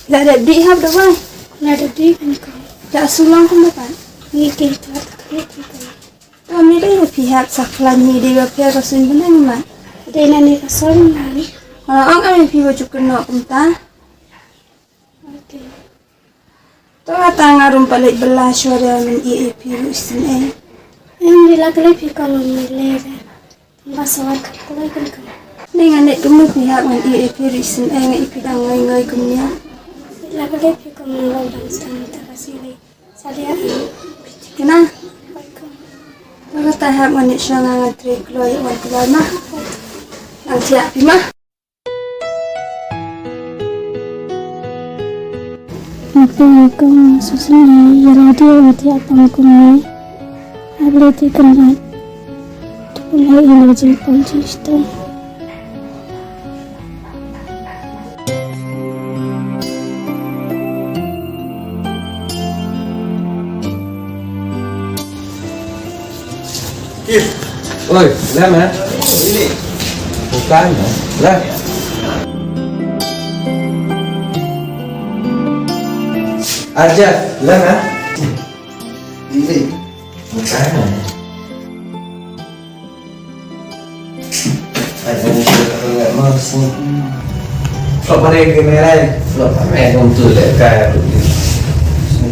Là đẹp đi học được không? Là được đi bên con. Dạ xuống long không được bạn. Nghĩ kỹ thuật hết thì con. Kami đây là phi học sạc là nhì đi vào phía có xin vấn anh mà. Đây là này có số này. Ông em phi vào chụp cái nọ cũng ta. Ok. Tôi là tang arum balik belah suara min i phi lu sin em. Em đi là cái phi con mình lê ra. Bahasa waktu kalau kan kan. Dengan nek tu phi học min i phi lu sin em i phi đang ngây ngây cùng nhau. Là cái phi con mình lâu đang sang ta kasih đi. Saya Cái nào? Tôi là ta học min sang ngang tri kloi wan kloi mah. Ang siap phi mah. Aku con susah ni, ya radio mati apa aku ni. Habis itu kan mulai energi konsisten. Ôi, Lam hả? Một cái nữa. Lam. Aja, Lam hả? Gì? Một cái này. Anh mau sini. Flop pada kamera đây. Flop mẹ không từ lại cả.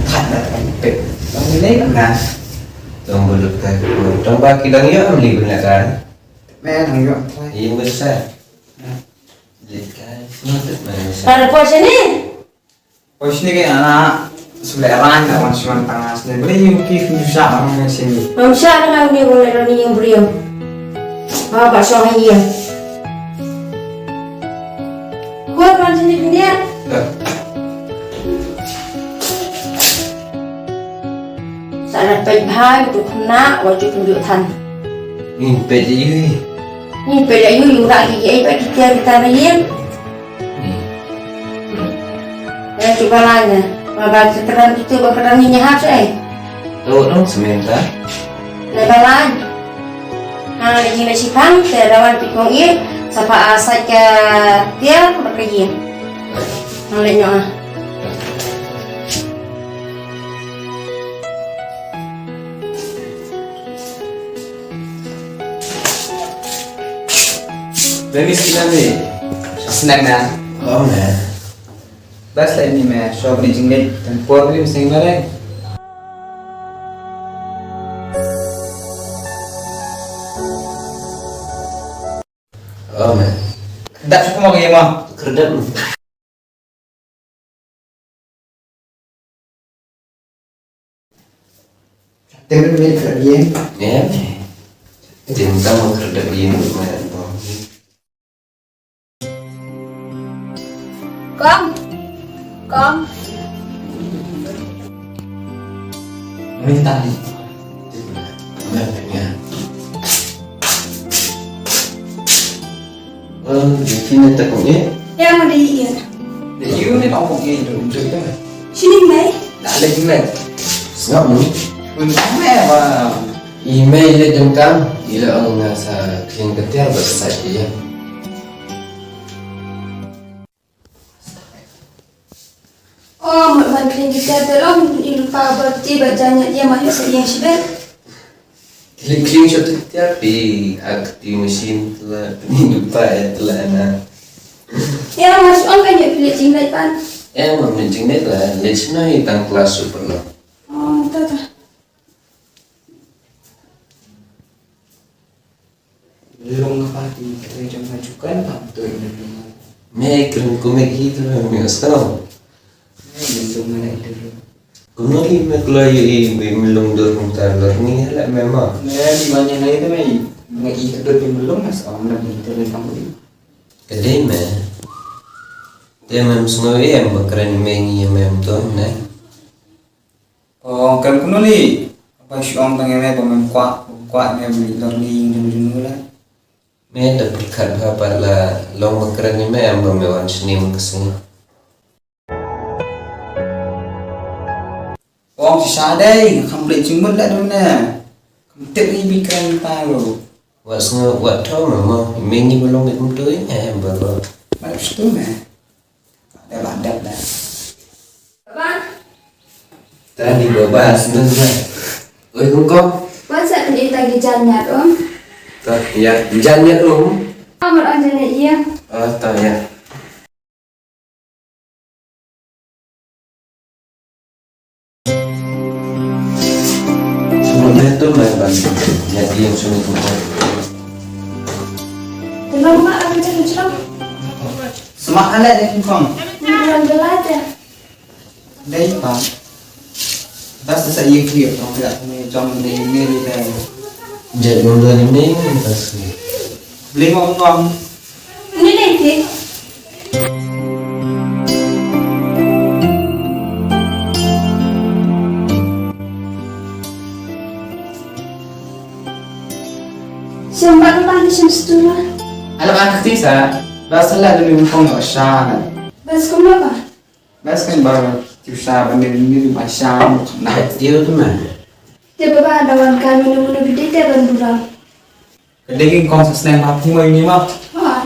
Thật là anh kịch. Nó mới lấy lắm nè. Trong bulu kai trong ba kidang ya amli benar kan Mẹ thằng dọn iya besar lihat nutut manusia Ada puasa ni? oh sini kayak anak selera nggak masuk tengah sini beli yuki susah orang sini Mamsya kan dia boleh rani yang beriam. Apa soal iya? Kau kan sini dia? Là bệnh hai của con nát và chụp được thành nhìn pe gì nhưng bây giờ yêu lại thì vậy vậy kia người ta mới yên đây chụp lại nè và bà sekarang itu bakalan nyahat saya tuh dong sementara này bà lại ini nasi pang terawan pikong yên sapa saja dia bekerja nolenya Baby siapa ni? snack nè Oh nè that's lại ni mẹ shop đi chừng đi thằng cô đi sinh ra đây oh nè đặt cho mau game mà kerja tìm được mấy cái gì ya tim kamu kerja di mana con minta đi di sini tak punya em mà đi yên để yêu nên ông không nghe được chửi cái này xin đi mấy đã lên chứng này ngọc ni mình thắng mẹ và email le jengkam ila ang nasa kiyang ketia besar dia oh mọi phần thì kita tolong di lupa berarti bacanya dia masih yang sebet kling shot tiap di akti mesin telah lupa ya telah na ya masuk on kan ya pilih cinta pan em mà mình chính là lịch nói tăng class super lo oh tahu belum apa di kita jangan majukan bantu ini belum me keren komik itu me sekarang belum ada dulu kuno li me kelai melong dorong talar ni lah memang mẹ di mana lagi tu mẹ mẹ itu belum mas om dah itu dari kamu ini kedai me dia mem semua em bakran mengi mem tu ne oh kan kuno li apa si om pengen mẹ pengen kuat mẹ beli dorling dulu lah me dah berkat apa lah long bakran ni me em bamewan senim kesini ông chỉ xa đây không định chứng minh lại đâu nè không tự đi bị canh ta rồi wasnga watho mama mengi belum itu em baru mà đọc số nè để bạn đọc nè Bang, Tadi bahas sebentar. Oi kok? bang saya pergi lagi jalan om. Tuh ya, jangan om. Amar aja nih iya. Oh, tuh ya. Sebelumnya tuh main bantu. Jadi yang sulit kumpul. Belum mak aku jadi cerah. Semak ala deh kong. Belum belajar. Đây pa. Basta sa iyo kuya kung kaya ni John ni deh. Jadi mundur ini pasti. Beli ngomong. Ini nanti. Siapa tuh paling semestinya? Alam anak tisa. Basta la dulu kong asyan. Bas kamu apa? Basta kan baru tiusa bandil ni asyan. Nah, Dia tuh mah. Dia bawa dawan kami nunggu beda dia bandurang. kedai kong sa snack map mo ni map. Oh,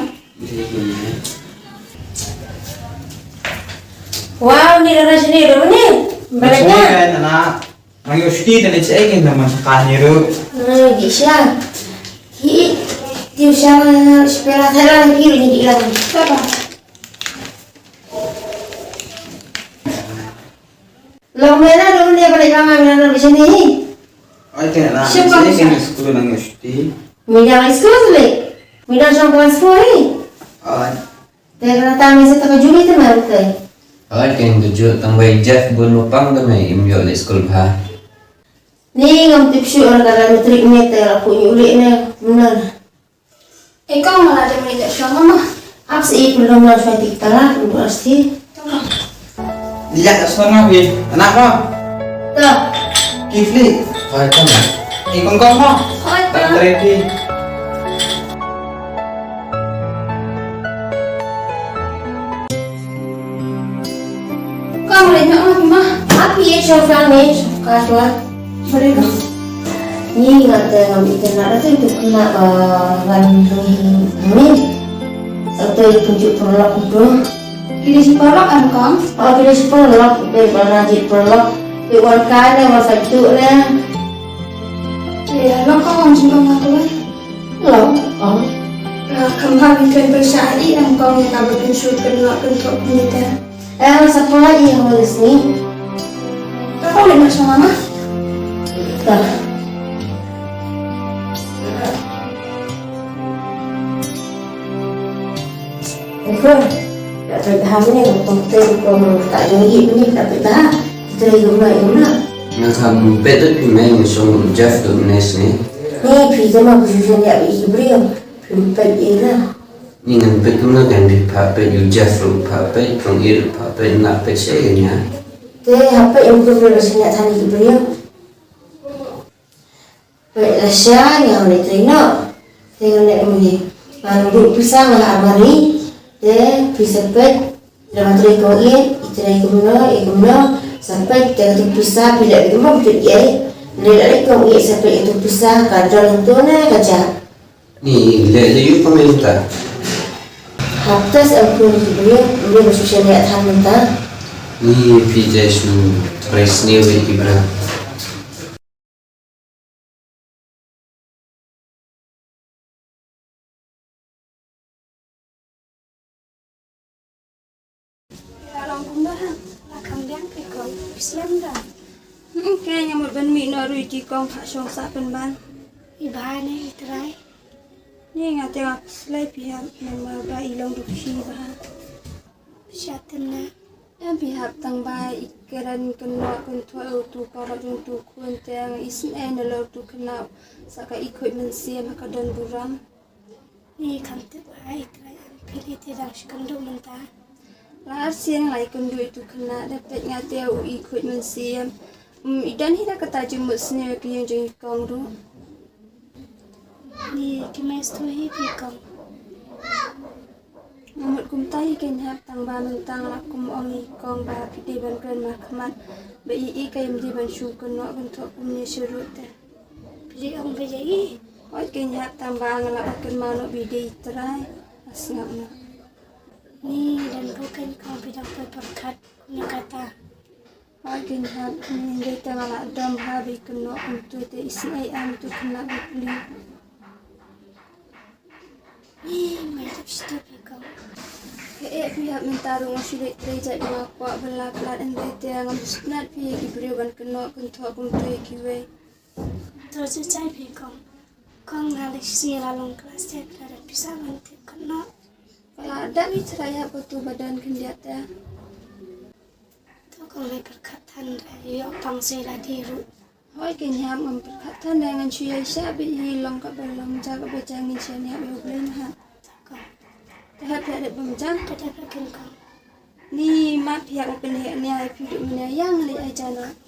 Wow, ni rara sini ro ni. Mereka Mereka. kan anak. Ang yusti dan icay naman sa kaniro. Gisha. Ti usah sepela thailand kiri ni ilang. siapa? Lo mena ro ni balik mama mena di sini. Ay kaya na. Siapa Icay siya? kan school ng yusti. Mida sekolah le. Mida sampai sekolah ni. Ay. Dia tahu mesti tak juli tu mah betul. Oh, kan tujuh tambah Jeff bunupang tuh mah imyo di sekolah bah. Ni ngam tipsu orang dalam trik meter aku nyulik ni benar. Kau malah ada menit sama mah. Apa sih belum nak saya diktalah pasti. Dilihat sa sana wi. Anak ko. Tak. Kifli. Oh, itu mah. Ikon ko mo. Oh, Tak ready. kau boleh nak mah? Apa ye syafran ni? Kasuat. Boleh kau? Ni ngata ngam internet tu kena ngan ni. Satu tunjuk perlak tu. Ini si parok kan kau? Oh bila si perlak, bila najib perlak, iwan kada masa tu ni. Ya, lo kau orang cuma ngaku lah. Lo, oh. Kembali ke bersari dan kau yang tak berpensul kenal bentuk penita. Masa pula yang nulis ni. Kau boleh nak sama mah? Tak. Ikut. Tak tertahan ni, komputer kau tak jadi ni tak tertahan. Kita lagi guna. Ngakam betul pimai ngusung Jeff tuh nes nih. Ni pizza mah khususnya dia beribu. Pempat ira. Ni ngampet kena kan di pape yu Jeff lu pape pengir pape nak pecahnya. Teh apa yang perlu rasanya tadi beribu. Baik rasanya yang boleh terima. Tengok nak ini. Lalu pisang lah amari. Teh pisang pet. Dalam teri kau ini, iterai kumno, sampai kita tu pisah bila kita mau pergi. Lelaki kau ini sampai itu pisah kadang itu na kaca. Ni le yu pemerintah. Hatas aku dia bersusah lihat hantar. Ni pijai su resni we ibra. Kalau kau dah, akan dia ke kau Islam dah. Kayaknya mau ben mi naru di kau pak syong sak ben ban. Ibahan ni terai. Ni ngat tengok selai pihak nama ba ilong du pi bah. Syatan na. Yang pihak tang ba ikeran kena kontrol tu para jung tu kun tang isin lo tu kena saka ikut mensiam hakadan buram. Ni kan tu ai terai pilih tidak sekandu mentah. Lahat siang lai kundu itu kena dapat ngate au ikut mensiam. Idan hira kata jemut sini yang jadi kong tu. Ni kimes tu hipi kong. Amut kum tai kan hab tang ba mentang lakum ongi kong ba pide ban kan mahkamat. Ba i kai mdi ban shu kan no bentuk kumnya syurut teh. Pide ong bejai. Oi kan hab tang ba ngalak kan mano bide terai asngap na. Ni dan bukan kau bidang perkat ni kata Agen hat ni de tangala dam habi keno untuk te isi ai am tu kena beli. Mai tu stop kau. Ke pihak mentarung sulit terjadi dengan kuat belak-belak dan te ngam snat pi ki beriwan keno kunto kunto kiwe. Terus cai pi kong nalik si lalong kelas te ada bisa nanti keno. Kalau ada bicara betul badan kendiata. Kau nak perkataan dari orang saya diru. Hoi kenyam memperkataan dengan cuy siapa hilang ke belum jaga berjanji sini apa boleh nak. Tahap ada pemjang kita perkenalkan. Ni mak pihak penihak ni ay hidup mana yang le aja nak.